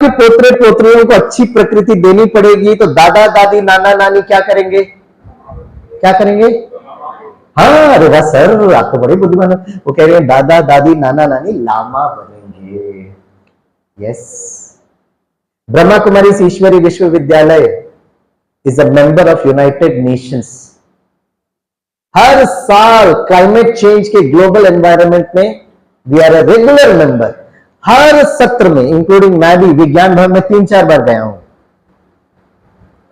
कि पोतरे पोतरियों को अच्छी प्रकृति देनी पड़ेगी, तो दादा दादी नाना नानी क्या करेंगे? क्या करेंगे? हाँ, अरे वाह सर, आप तो बड़े बुद्धिमान हो। वो कह रहे हैं दादा दादी नाना नानी लामा बनेंगे। Yes, Brahma Kumari Ishwari Vishwavidyalaya is a member of United Nations. हर साल क्लाइमेट चेंज के ग्लोबल एनवायरनमेंट में we are a regular member. हर सत्र में, इंक्लूडिंग मैं भी विज्ञान भवन में 3-4 बार गया हूं,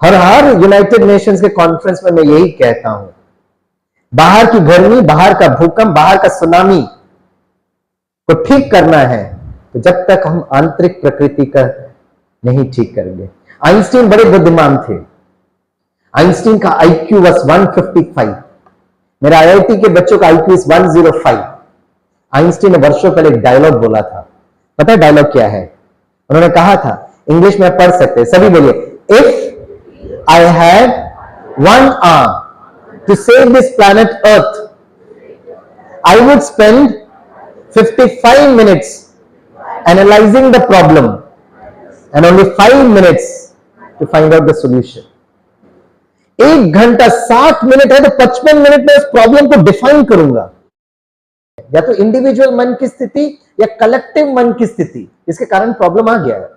और हर यूनाइटेड नेशंस के कॉन्फ्रेंस में मैं यही कहता हूं, बाहर की गर्मी, बाहर का भूकंप, बाहर का सुनामी को ठीक करना है तो जब तक हम आंतरिक प्रकृति का नहीं ठीक करेंगे। आइंस्टीन बड़े बुद्धिमान थे। आइंस्टीन का आईक्यू वाज 155। मेरा आईआईटी के बच्चों का आईक्यू इज 105। आइंस्टीन ने वर्षों पहले एक डायलॉग बोला था। पता है डायलॉग क्या है? उन्होंने कहा था, इंग्लिश में पढ़ सकते हैं, सभी बोलिए, if I had one arm to save this planet Earth, I would spend 55 minutes analysing the problem and only 5 minutes to find out the solution. 1 घंटा 60 मिनट है तो 55 मिनट में उस प्रॉब्लम को डिफाइन करूंगा। या तो इंडिविजुअल मन की स्थिति या कलेक्टिव मन की स्थिति, इसके कारण प्रॉब्लम आ गया है।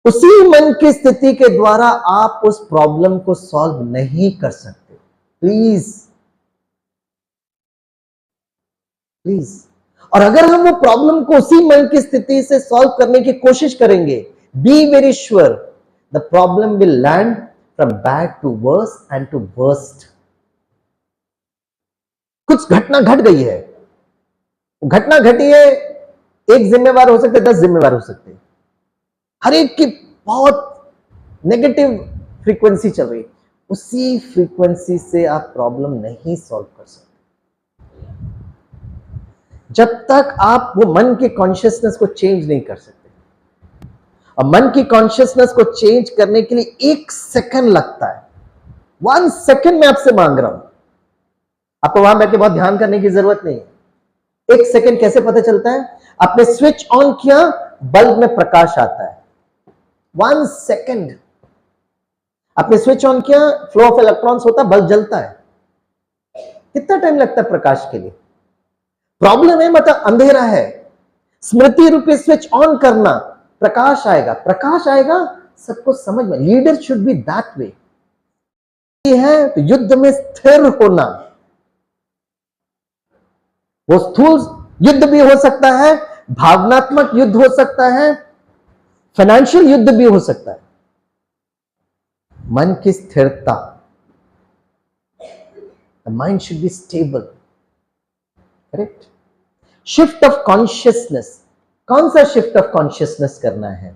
उसी मन की स्थिति के द्वारा आप उस प्रॉब्लम को सॉल्व नहीं कर सकते। Please please. और अगर हम वो प्रॉब्लम को उसी मन की स्थिति से सॉल्व करने की कोशिश करेंगे, be very sure the problem will land from bad to worse and to worst. कुछ घटना घट गई है, घटना घटी है, एक जिम्मेवार हो सकते, 10 जिम्मेवार हो सकते, हर एक की बहुत नेगेटिव फ्रीक्वेंसी चल रही, उसी फ्रीक्वेंसी से आप प्रॉब्लम नहीं सॉल्व कर सकते जब तक आप वो मन की कॉन्शियसनेस को चेंज नहीं कर सकते। और मन की कॉन्शियसनेस को चेंज करने के लिए 1 सेकंड लगता है। 1 सेकंड में आपसे मांग रहा हूं, आपको वहां बैठ के बहुत ध्यान करने की जरूरत नहीं है। 1 सेकंड कैसे पता चलता है? आपने स्विच ऑन किया, बल्ब में प्रकाश आता है। 1 सेकंड आपने स्विच ऑन किया, फ्लो ऑफ इलेक्ट्रॉन्स होता है, बल्ब जलता है। कितना टाइम लगता है प्रकाश के लिए? प्रॉब्लम है मतलब अंधेरा है, स्मृति रूपी स्विच ऑन करना, प्रकाश आएगा, प्रकाश आएगा, सबको समझ में। Leader should be that way है। तो युद्ध में स्थिर होना, वो स्थूल युद्ध भी हो सकता है, भावनात्मक युद्ध हो सकता है, फाइनेंशियल युद्ध भी हो सकता है। मन की स्थिरता, the mind should be stable, correct. Shift of consciousness, कौन सा शिफ्ट ऑफ कॉन्शियसनेस करना है?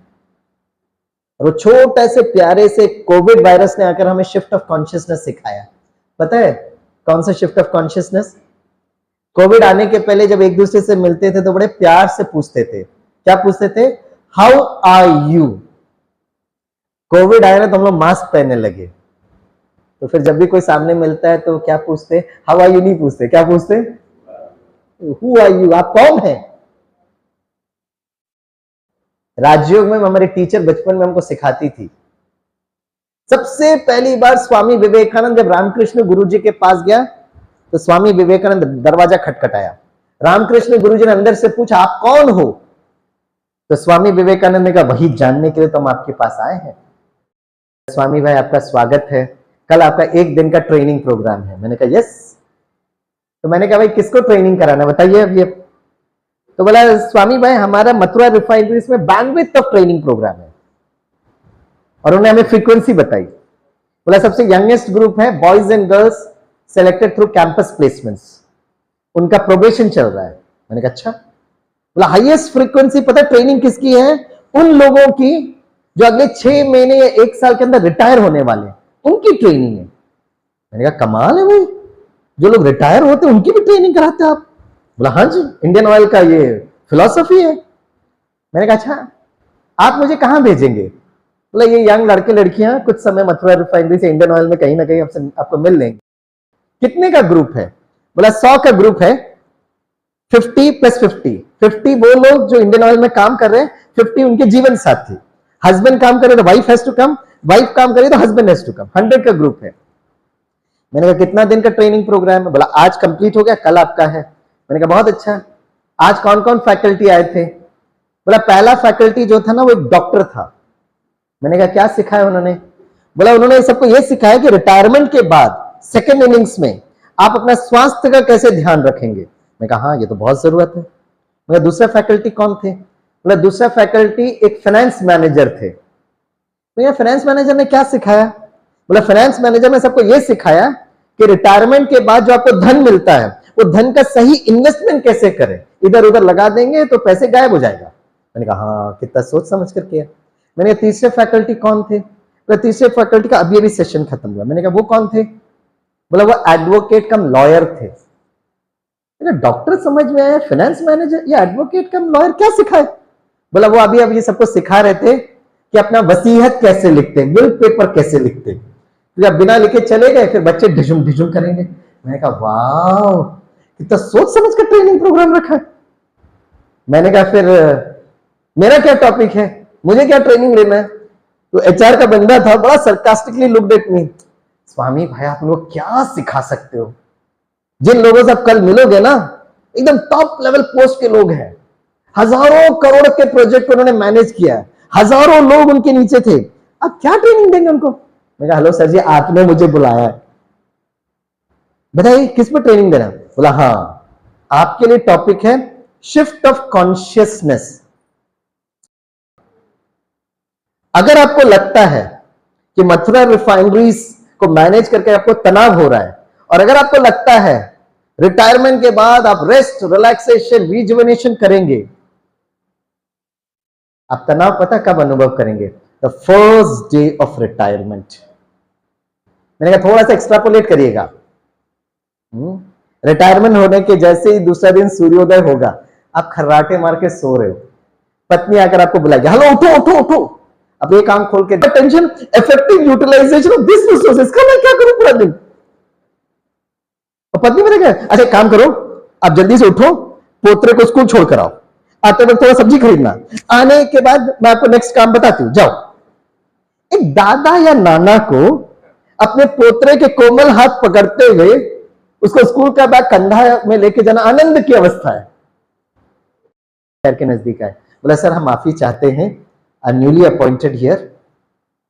और वो छोटे से प्यारे से कोविड वायरस ने आकर हमें शिफ्ट ऑफ कॉन्शियसनेस सिखाया। पता है कौन सा शिफ्ट ऑफ कॉन्शियसनेस? कोविड आने के पहले जब एक दूसरे से मिलते थे तो बड़े प्यार से पूछते थे। क्या पूछते थे? How are you. कोविड आया ना तो हम लोग मास्क पहनने लगे, तो फिर जब भी कोई सामने मिलता है तो क्या पूछते? हाउ आर यू नहीं पूछते, क्या पूछते? हु आर यू, आप कौन है? राजयोग में हमारे टीचर बचपन में हमको सिखाती थी। सबसे पहली बार स्वामी विवेकानंद जब रामकृष्ण गुरुजी के पास गया तो स्वामी विवेकानंद दरवाजा खटखटाया। रामकृष्ण गुरुजी ने अंदर से पूछा, आप कौन हो? तो स्वामी विवेकानंद ने कहा, वही जानने के लिए तो हम आपके पास आए हैं। स्वामी भाई आपका स्वागत है, कल आपका 1 दिन का ट्रेनिंग प्रोग्राम है। मैंने कहा यस। तो मैंने कहा भाई किसको ट्रेनिंग कराना बताइए अब ये। तो बोला स्वामी भाई हमारा मथुरा रिफाइनरीज में बैंडविड्थ ऑफ ट्रेनिंग प्रोग्राम है, और उन्होंने हमें फ्रीक्वेंसी बताई। बोला सबसे यंगेस्ट ग्रुप है boys and girls selected through campus placements, उनका प्रोबेशन चल रहा है। मैंने कहा अच्छा। बोला हाईएस्ट फ्रीक्वेंसी पता ट्रेनिंग किसकी है? उन लोगों की जो अगले 6 महीने या 1 साल के अंदर रिटायर होने वाले, उनकी ट्रेनिंग है। मैंने कहा कमाल है भाई, जो लोग रिटायर होते हैं उनकी भी ट्रेनिंग कराते हैं आप? बोला हाँ जी, इंडियन ऑयल का ये फिलॉसफी है। मैंने कहा अच्छा, आप मुझे कहां भेजेंगे? बोला ये यंग लड़के लड़कियां कुछ समय मथुरा रिफाइनरी से इंडियन ऑयल में कहीं ना कहीं आपको मिल लेंगे। कितने का ग्रुप है? बोला 100 का ग्रुप है, 50 + 50 50 वो लोग जो इंडियन ऑयल में काम कर रहे हैं, 50 उनके जीवन साथी। हस्बैंड काम करे तो wife has to come, wife काम करे तो हस्बैंड हैज टू कम। 100 का ग्रुप है। मैंने कहा कितना दिन का ट्रेनिंग प्रोग्राम है? बोला आज कंप्लीट हो गया, कल आपका है। मैंने कहा बहुत अच्छा। आज कौन कौन फैकल्टी आए थे? बोला पहला फैकल्टी जो था ना वो एक डॉक्टर था। मैंने कहा क्या सिखाया उन्होंने? बोला उन्होंने सबको यह सिखाया कि रिटायरमेंट के बाद सेकेंड इनिंग्स में आप अपना स्वास्थ्य का कैसे ध्यान रखेंगे। मैं कहा हाँ ये तो बहुत जरूरत है। बोला दूसरा फैकल्टी कौन थे? बोला दूसरा फैकल्टी एक फाइनेंस मैनेजर थे। तो फाइनेंस मैनेजर ने क्या सिखाया? बोला फाइनेंस मैनेजर ने सबको यह सिखाया कि रिटायरमेंट के बाद जो आपको धन मिलता है वो धन का सही इन्वेस्टमेंट कैसे करें, इधर उधर लगा देंगे तो पैसे गायब हो जाएगा। मैंने कहा हाँ कितना सोच समझ कर किया। मैंने कहा तीसरे फैकल्टी कौन थे? बोला तीसरे फैकल्टी का अभी सेशन खत्म हुआ। मैंने कहा वो कौन थे? बोला वो एडवोकेट कम लॉयर थे। डॉक्टर समझ में आया, फाइनेंस मैनेजर या एडवोकेट कम लॉयर क्या सिखाए? बोला वो अभी ये सबको सिखा रहे थे कि अपना वसीयत कैसे लिखते, विल पेपर कैसे लिखते। तो जब बिना लिखे चले गए फिर बच्चे ढिजुम ढिजुम करेंगे। मैंने कहा वाह कितना सोच समझ कर ट्रेनिंग प्रोग्राम रखा है। मैंने कहा फिर मेरा क्या टॉपिक है, मुझे क्या ट्रेनिंग लेना है? तो एचआर का बंदा था, बड़ा सरकास्टिकली लुक्ड एट मी। स्वामी भाई आप लोग क्या सिखा सकते हो? जिन लोगों से आप कल मिलोगे ना एकदम टॉप लेवल पोस्ट के लोग हैं, हजारों करोड़ के प्रोजेक्ट उन्होंने मैनेज किया है, हजारों लोग उनके नीचे थे, आप क्या ट्रेनिंग देंगे उनको? मैं कहा हेलो सर जी आपने मुझे बुलाया है, बताइए किस पर ट्रेनिंग देना? बोला हाँ आपके लिए टॉपिक है शिफ्ट ऑफ कॉन्शियसनेस। अगर आपको लगता है कि मथुरा रिफाइनरीज को मैनेज करके आपको तनाव हो रहा है, और अगर आपको लगता है रिटायरमेंट के बाद आप रेस्ट, रिलैक्सेशन, रिजुवेनेशन करेंगे, आप तनाव पता कब अनुभव करेंगे? The first day of retirement. मैंने कहा थोड़ा सा एक्सट्रापोलेट करिएगा। रिटायरमेंट होने के जैसे ही दूसरा दिन सूर्योदय होगा, आप खर्राटे मार के सो रहे हो, पत्नी आकर आपको बुलाएगी, हेलो उठो उठो उठो, अब एक आंख खोल के tension effective utilisation of this resources का मैं क्या करूं पूरा दिन? और पत्नी मेरे कहा अच्छा काम करो, आप जल्दी से उठो, पोतरे को स्कूल छोड़ कर आओ, आते वक्त थोड़ा सब्जी खरीदना, आने के बाद मैं आपको नेक्स्ट काम बताती हूं, जाओ। एक दादा या नाना को अपने पोतरे के कोमल हाथ पकड़ते हुए उसको स्कूल का बैग कंधा में लेके जाना आनंद की अवस्था है। शहर के नजदीक आए, बोला सर हम माफी चाहते हैं, I am newly appointed here,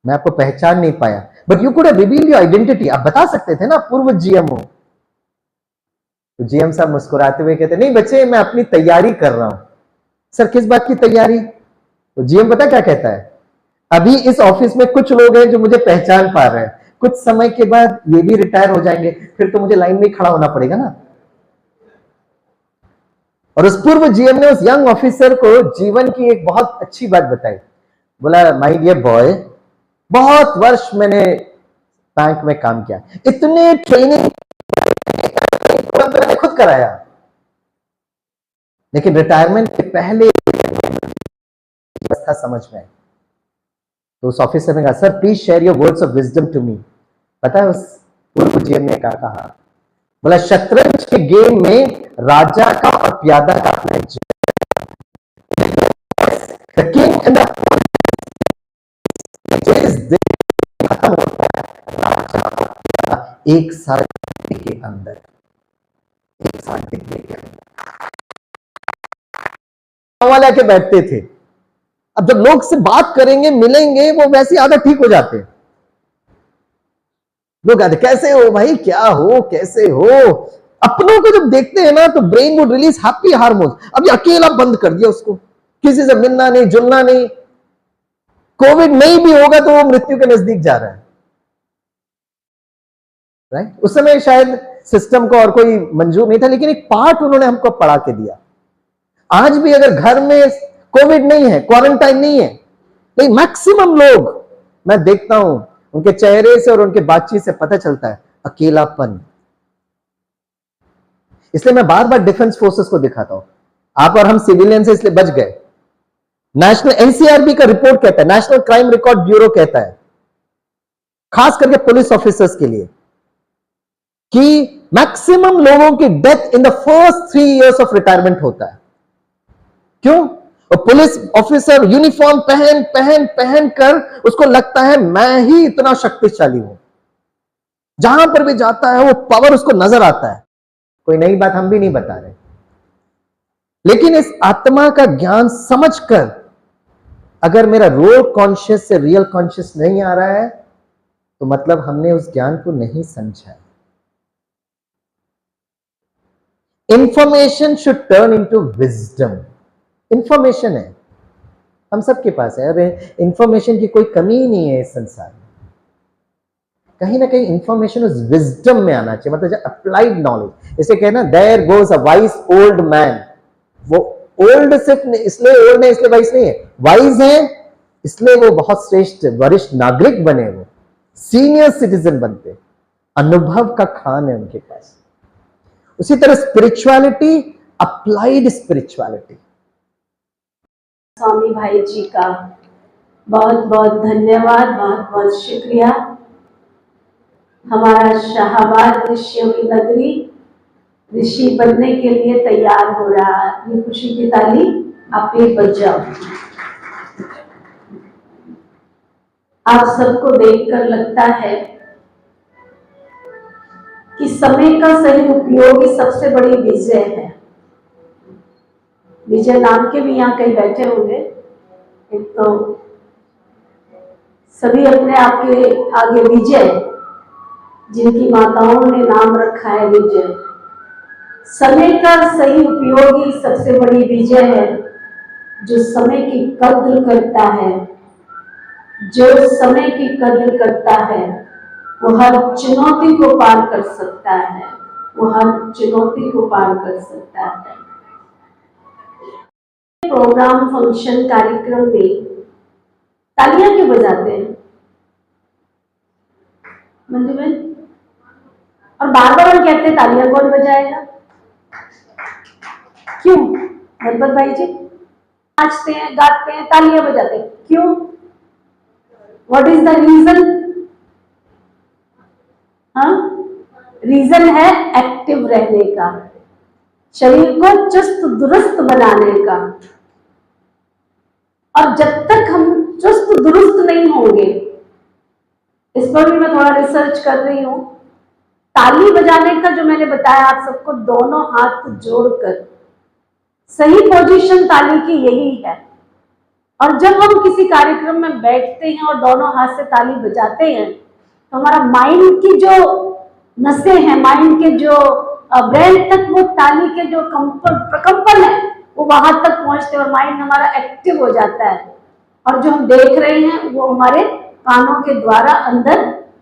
मैं आपको पहचान नहीं पाया, but you could have revealed your identity, आप बता सकते थे ना पूर्व जीएम हो। तो जीएम साहब मुस्कुराते हुए कहते नहीं बच्चे मैं अपनी तैयारी कर रहा हूं। सर किस बात की तैयारी? तो जीएम पता क्या कहता है, अभी इस ऑफिस में कुछ लोग हैं जो मुझे पहचान पा रहे हैं, कुछ समय के बाद ये भी रिटायर हो जाएंगे, फिर तो मुझे लाइन में खड़ा होना पड़ेगा ना। और उस पूर्व जीएम ने उस यंग ऑफिसर को जीवन की एक बहुत अच्छी बात बताई। बोला माय डियर बॉय, बहुत वर्ष मैंने बैंक में काम किया, इतने ट्रेनिंग मैंने खुद कराया, लेकिन रिटायरमेंट के पहले व्यवस्था समझ में आई। तो उस ऑफिसर ने कहा sir please share your words of wisdom to me. पता है उस पूर्व जीएम ने क्या कहा? बोला शतरंज के गेम में राजा का और प्यादा का match, the king and the खत्म होता है राजा और प्यादा एक साथ के अंदर, एक साथ के अंदर वाले के बैठते थे। अब जब लोग से बात करेंगे मिलेंगे वो वैसे आधा ठीक हो जाते हैं। लोग आते कैसे हो भाई, क्या हो, कैसे हो, अपनों को जब देखते हैं ना तो brain would release happy hormones. अब ये अकेला बंद कर दिया उसको, किसी से मिलना नहीं जुलना नहीं। कोविड नहीं भी होगा तो वो मृत्यु के नजदीक जा रहा है, राइट? उस समय शायद सिस्टम को और कोई मंजूर नहीं था, लेकिन एक पार्ट उन्होंने हमको पढ़ा के दिया। आज भी अगर घर में कोविड नहीं है, क्वारंटाइन नहीं है, लेकिन मैक्सिमम लोग मैं देखता हूं उनके चेहरे से और उनके बातचीत से पता चलता है अकेलापन। इसलिए मैं बार बार डिफेंस फोर्सेस को दिखाता हूं, आप और हम सिविलियन से इसलिए बच गए। नेशनल एनसीआरबी का रिपोर्ट कहता है, नेशनल क्राइम रिकॉर्ड ब्यूरो कहता है, खास करके पुलिस ऑफिसर्स के लिए, कि मैक्सिमम लोगों की death in the first 3 years of retirement होता है। क्यों? और पुलिस ऑफिसर यूनिफॉर्म पहन पहन पहन कर उसको लगता है मैं ही इतना शक्तिशाली हूं, जहां पर भी जाता है वो पावर उसको नजर आता है। कोई नई बात हम भी नहीं बता रहे, लेकिन इस आत्मा का ज्ञान समझकर अगर मेरा रोल कॉन्शियस से रियल कॉन्शियस नहीं आ रहा है तो मतलब हमने उस ज्ञान को नहीं समझा। Information should turn into wisdom. Information है, हम सबके पास है, अरे इंफॉर्मेशन की कोई कमी ही नहीं है इस संसार में। कहीं ना कहीं इंफॉर्मेशन उस विजडम में आना चाहिए, मतलब अप्लाइड नॉलेज। जैसे कहना there goes a wise old man, वो ओल्ड सिर्फ इसलिए ओल्ड है इसलिए वाइज नहीं है, वाइज है इसलिए वो बहुत श्रेष्ठ वरिष्ठ नागरिक बने, वो सीनियर सिटीजन बनते, अनुभव का खान है उनके पास। उसी तरह स्पिरिचुअलिटी, अप्लाइड स्पिरिचुअलिटी। स्वामी भाई जी का बहुत बहुत धन्यवाद, बहुत बहुत शुक्रिया। हमारा शाहबाद ऋषियों की नगरी ऋषि बनने के लिए तैयार हो रहा है। ये खुशी की ताली आप भी बजाओ। आप सबको देखकर लगता है कि समय का सही उपयोग ही सबसे बड़ी विजय है। विजय नाम के भी यहाँ कहीं बैठे होंगे। एक तो सभी अपने आप के आगे विजय, जिनकी माताओं ने नाम रखा है विजय। समय का सही उपयोग ही सबसे बड़ी विजय है। जो समय की कद्र करता है, जो समय की कद्र करता है, वो हर चुनौती को पार कर सकता है, वो हर चुनौती को पार कर सकता है। प्रोग्राम, फंक्शन, कार्यक्रम में तालियां क्यों बजाते हैं मंजू बहन? और बार बार हम कहते हैं तालियां कौन बजाएगा? क्यों गणपत भाई जी? नाचते हैं, गाते हैं, तालियां बजाते हैं, क्यों? What is the reason? हाँ, रीजन है एक्टिव रहने का, शरीर को चुस्त दुरुस्त बनाने का। और जब तक हम चुस्त दुरुस्त नहीं होंगे, इस पर भी मैं थोड़ा रिसर्च कर रही हूं। ताली बजाने का जो मैंने बताया आप सबको, दोनों हाथ जोड़कर सही पोजीशन ताली की यही है। और जब हम किसी कार्यक्रम में बैठते हैं और दोनों हाथ से ताली बजाते हैं तो हमारा माइंड की जो नसें हैं, माइंड के जो ब्रेन तक वो ताली के जो प्रकंपन है वो वहां तक पहुंचते हैं और माइंड हमारा एक्टिव हो जाता है। और जो हम देख रहे हैं वो हमारे कानों के द्वारा अंदर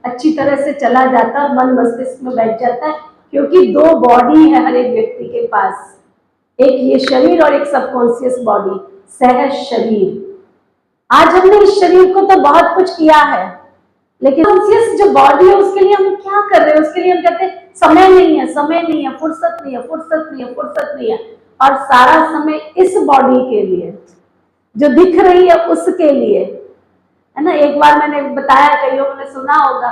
अच्छी तरह से चला जाता है, मन मस्तिष्क में बैठ जाता है। क्योंकि दो बॉडी है हर एक व्यक्ति के पास, एक ये शरीर और एक सबकॉन्शियस बॉडी, सहज शरीर। आज हमने इस शरीर को तो बहुत कुछ किया है, लेकिन कॉन्शियस जो बॉडी है उसके लिए हम क्या कर रहे हैं? उसके लिए हम कहते हैं समय नहीं है, समय नहीं है, फुर्सत नहीं है, फुर्सत नहीं है, फुर्सत नहीं है। और सारा समय इस बॉडी के लिए जो दिख रही है उसके लिए है ना। एक बार मैंने बताया, कई लोगों ने सुना होगा,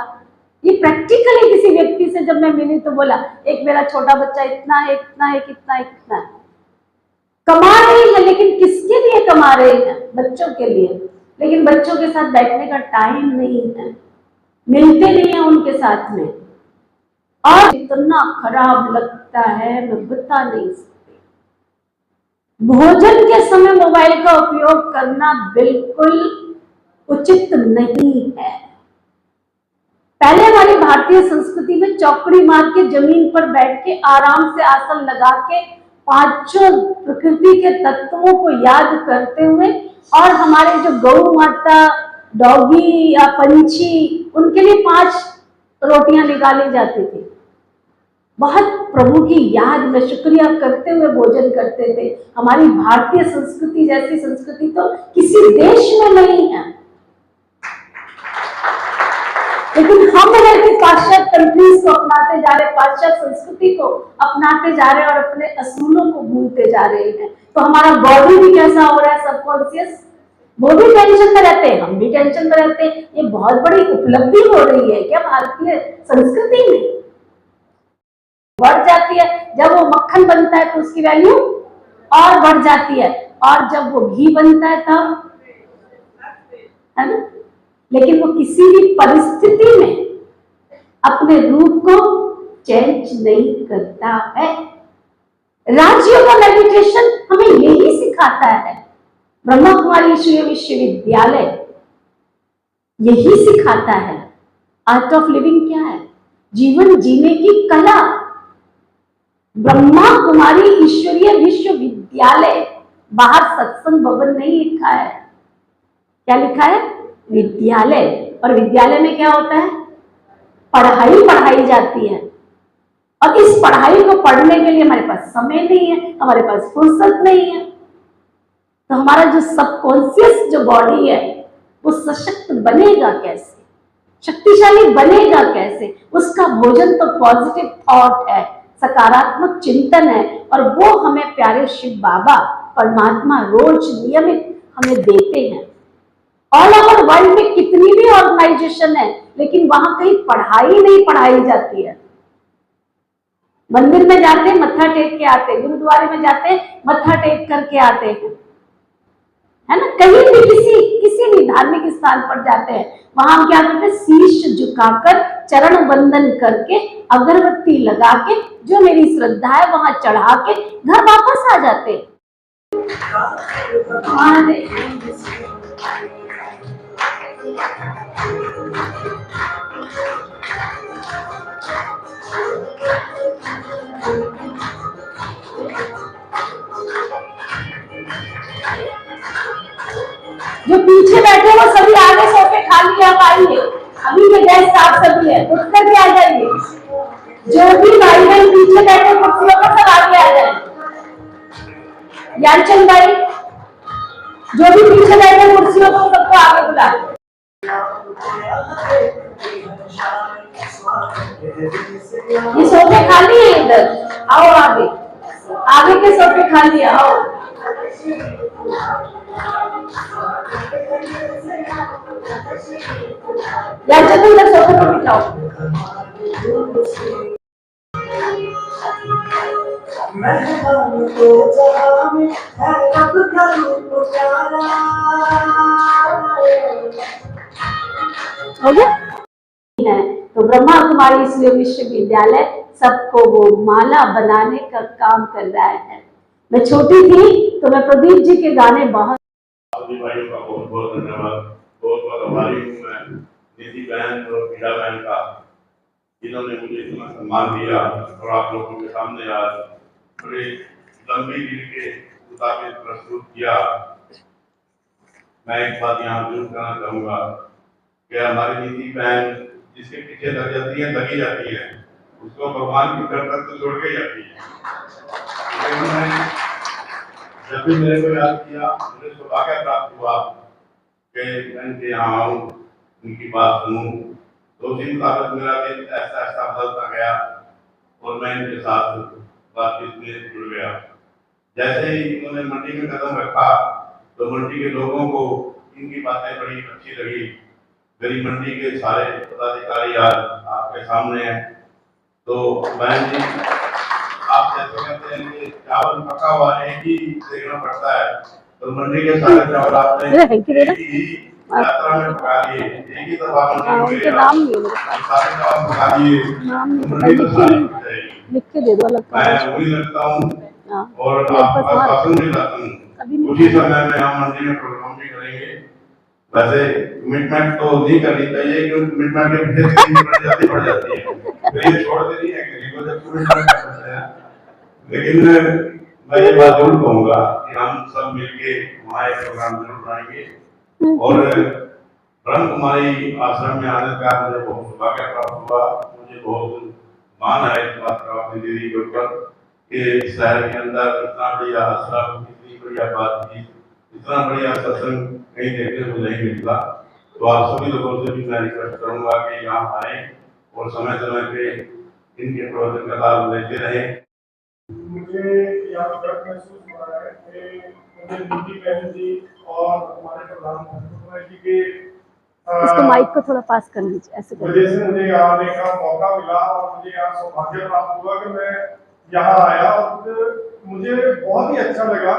ये प्रैक्टिकली किसी व्यक्ति से जब मैं मिली तो बोला एक मेरा छोटा बच्चा इतना है, इतना है, कितना है, कितना है, कमा रहे हैं। लेकिन किसके लिए कमा रहे हैं? बच्चों के लिए। लेकिन बच्चों के साथ बैठने का टाइम नहीं है, मिलते नहीं है उनके साथ में। और इतना खराब लगता है मैं बता नहीं सकती। भोजन के समय मोबाइल का उपयोग करना बिल्कुल उचित नहीं है। पहले हमारी भारतीय संस्कृति में चौकड़ी मार के जमीन पर बैठ के आराम से आसन लगा के पांचों प्रकृति के तत्वों को याद करते हुए, और हमारे जो गौ माता, डॉगी या पंछी, उनके लिए 5 रोटियां निकाली जाती थी। बहुत प्रभु की याद में शुक्रिया करते हुए भोजन करते थे। हमारी भारतीय संस्कृति जैसी संस्कृति तो किसी देश में नहीं है। लेकिन हम हैं कि पाश्चात्य कंट्रीज को अपनाते जा रहे, पाश्चात्य संस्कृति को अपनाते जा रहे और अपने असूलों को भूलते जा रहे हैं। तो हमारा बॉडी भी कैसा हो रहा है, सबकॉन्शियस, वो भी टेंशन में रहते हैं, हम भी टेंशन में रहते हैं। ये बहुत बड़ी उपलब्धि हो रही है क्या भारतीय संस्कृति में? बढ़ जाती है जब वो मक्खन बनता है तो उसकी वैल्यू और बढ़ जाती है। और जब वो घी बनता है तब, है ना। लेकिन वो किसी भी परिस्थिति में अपने रूप को चेंज नहीं करता है। राजयोग का मेडिटेशन हमें यही सिखाता है। ब्रह्मा कुमारी ईश्वरीय विश्वविद्यालय यही सिखाता है। आर्ट ऑफ लिविंग क्या है? जीवन जीने की कला। ब्रह्मा कुमारी ईश्वरीय विश्वविद्यालय, बाहर सत्संग भवन नहीं लिखा है। क्या लिखा है? विद्यालय। और विद्यालय में क्या होता है? पढ़ाई पढ़ाई जाती है। और इस पढ़ाई को पढ़ने के लिए हमारे पास समय नहीं है, हमारे पास फुर्सत नहीं है। तो हमारा जो सबकॉन्शियस जो बॉडी है वो सशक्त बनेगा कैसे, शक्तिशाली बनेगा कैसे? उसका भोजन तो पॉजिटिव थॉट है, सकारात्मक चिंतन है। और वो हमें प्यारे शिव बाबा परमात्मा रोज नियमित हमें देते हैं। ऑल ओवर वर्ल्ड में कितनी भी ऑर्गेनाइजेशन है, लेकिन वहां कहीं पढ़ाई नहीं पढ़ाई जाती है। मंदिर में जाते मत्था टेक के आते, गुरुद्वारे में जाते मत्था टेक करके आते हैं, है ना। कहीं भी किसी भी धार्मिक स्थान पर जाते हैं, वहां हम क्या करते हैं? शीश झुकाकर, चरण वंदन करके, अगरबत्ती लगा के, जो मेरी श्रद्धा है वहां चढ़ा के घर वापस आ जाते हैं। जो पीछे बैठे वो सभी आगे सोफे खाली, आप आइए। अभी के गेस्ट आप सभी है, उठ करके आ जाइए। जो भी भाई बहन पीछे बैठे कुर्सियों पर सब आगे आ जाए। ज्ञानचंद भाई, जो भी पीछे बैठे कुर्सियों पर सबको आगे बुला। ये सोफे खाली है, इधर आओ। आगे आगे के सोफे खाली है, आओ। ज्ञानचंद इधर सोफे पर बिठाओ। हो गया है। तो ब्रह्मा कुमारी ईश्वरीय विश्वविद्यालय सबको वो माला बनाने का काम कर रहा है। मैं छोटी थी तो मैं प्रदीप जी के गाने बहुत भाइयों का बहुत बहुत धन्यवाद। बहुत बहुत आभारी हूँ मैं निधि बहन और पीड़ा बहन का, जिन्होंने मुझे इतना सम्मान दिया और आप लोगों के सामने आज बड़े लंबी दिन के मुताबिक प्रस्तुत किया। मैं एक बात यहाँ जरूर कहना चाहूँगा कि हमारी निधि बहन जिसके पीछे लग जाती है, लगी जाती है, उसको भगवान की घर तक तो छोड़ के जाती है। जब भी मेरे को याद किया, मुझे सौभाग्य प्राप्त हुआ कि मैं इनके यहाँ आऊँ, उनकी बात सुनूँ। तो उसी मुताबिक मेरा दिल ऐसा ऐसा बदलता गया और मैं इनके साथ बातचीत में जुड़ गया। जैसे ही इन्होंने मंडी में कदम रखा तो मंडी के लोगों को इनकी बातें बड़ी अच्छी लगी। मेरी मंडी के सारे पदाधिकारी आज आपके सामने हैं। तो बहन जी, आप जैसे कहते हैं कि चावल पका हुआ एक ही देखना पड़ता है, तो मंडी के सारे चावल आपने यात्रा में पका लिए, एक ही दफा मंडी में सारे चावल पका लिए, मंडी तो सारी लिख के दे दो। मैं वही लगता हूँ और आपका शासन भी लाता हूँ। उसी समय में हम मंडी में प्रोग्राम भी करेंगे। वैसे कमिटमेंट तो नहीं करनी चाहिए, क्योंकि कमिटमेंट के पीछे बढ़ जाती है, तो ये छोड़ देनी है किसी को जब कमिटमेंट करते हैं। लेकिन मैं ये बात जरूर कहूँगा कि हम सब मिलके वहाँ एक प्रोग्राम जरूर बनाएंगे। और ब्रह्म कुमारी आश्रम में आने का मुझे बहुत सौभाग्य प्राप्त हुआ। मुझे बहुत मान है इस बात का अपनी दीदी के ऊपर कि शहर के अंदर इतना बढ़िया आश्रम, इतनी बढ़िया बातचीत, इतना बढ़िया सत्संग कहीं देखने को नहीं मिलता। तो आप सभी लोगों से भी मैं रिक्वेस्ट करूंगा कि यहाँ आए और समय समय पे इनके प्रवचन का लाभ लेते रहें। मुझे यहाँ गर्व महसूस हो रहा है कि मुझे निधि बहन जी और हमारे प्रधानमंत्री जी के इसको माइक को थोड़ा पास कर लीजिए, ऐसे कर वजह से मुझे यहाँ आने का मौका मिला और मुझे यहाँ सौभाग्य प्राप्त हुआ कि मैं यहाँ आया और मुझे बहुत ही अच्छा लगा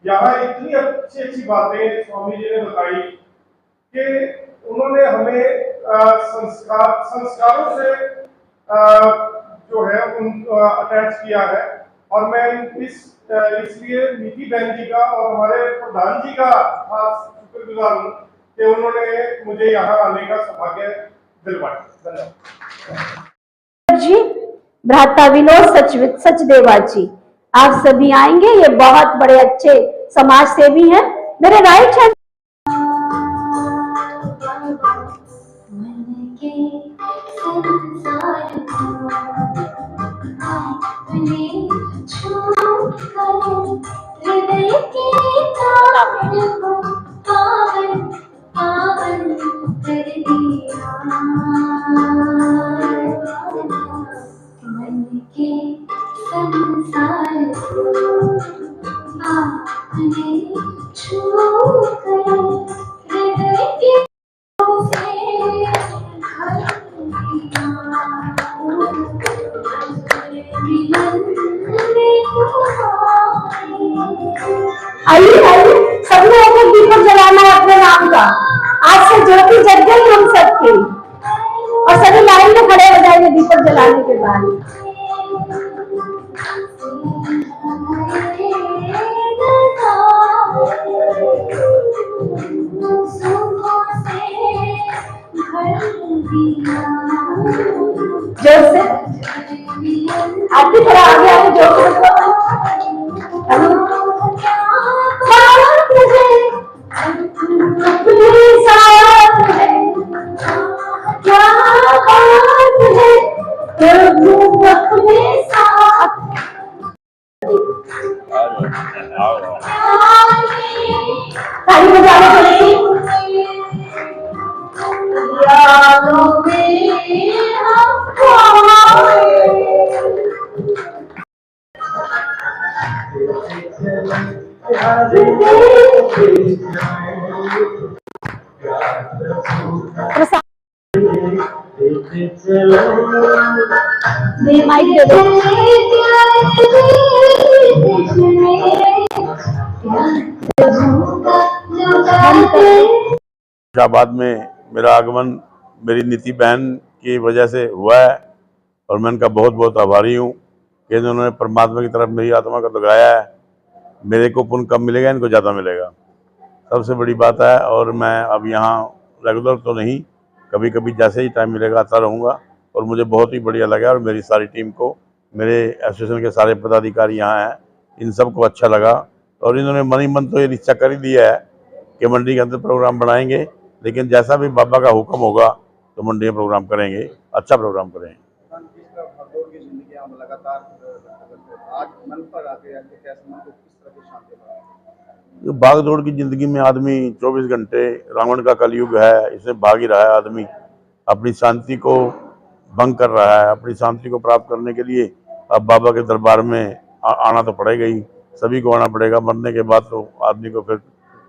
यहाँ इतनी अच्छी अच्छी बातें स्वामी जी ने बताई कि उन्होंने हमें संस्कारों से जो है उन अटैच किया है। और मैं इसलिए नीति बहन जी का और हमारे प्रधान जी का खास शुक्रगुजार हूँ कि उन्होंने मुझे यहाँ आने का सौभाग्य दिलवाया। धन्यवाद जी, भ्राता विनोद सचदेवा जी, आप सभी आएंगे। ये बहुत बड़े अच्छे समाज सेवी हैं। मेरे राइट हैंड आइए आइए, सब लोगों को दीपक जलाना है अपने नाम का। आज से ज्योति जग गई हम सबकी, और सभी लाइन में खड़े हो जाएंगे दीपक जलाने के बाद। जोर से आरती थोड़ा आगे आगे जोर से ताली बजाने चलेगी। माइक दे दो। शाबाद में मेरा आगमन मेरी नीति बहन की वजह से हुआ है और मैं उनका बहुत बहुत आभारी हूँ कि उन्होंने परमात्मा की तरफ मेरी आत्मा को लगाया है। मेरे को पुण्य कम मिलेगा, इनको ज़्यादा मिलेगा, सबसे बड़ी बात है। और मैं अब यहाँ रेगुलर तो नहीं, कभी कभी जैसे ही टाइम मिलेगा आता रहूँगा। और मुझे बहुत ही बढ़िया लगा और मेरी सारी टीम को, मेरे एसोसिएशन के सारे पदाधिकारी यहाँ हैं, इन सबको अच्छा लगा। और इन्होंने मन ही मन तो ये निश्चय कर ही दिया है कि मंडी के अंदर प्रोग्राम बनाएंगे, लेकिन जैसा भी बाबा का हुक्म होगा तो मंडी में प्रोग्राम करेंगे, अच्छा प्रोग्राम करेंगे। जो भाग दौड़ की जिंदगी में आदमी 24 घंटे, रावण का कलयुग है, इसमें भाग ही रहा है। आदमी अपनी शांति को भंग कर रहा है। अपनी शांति को प्राप्त करने के लिए अब बाबा के दरबार में आना तो पड़ेगा ही, सभी को आना पड़ेगा। मरने के बाद तो आदमी को फिर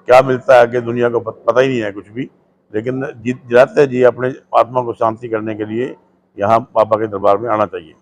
क्या मिलता है आगे दुनिया को पता ही नहीं है कुछ भी। लेकिन जाते जी अपने आत्मा को शांति करने के लिए यहाँ बाबा के दरबार में आना चाहिए।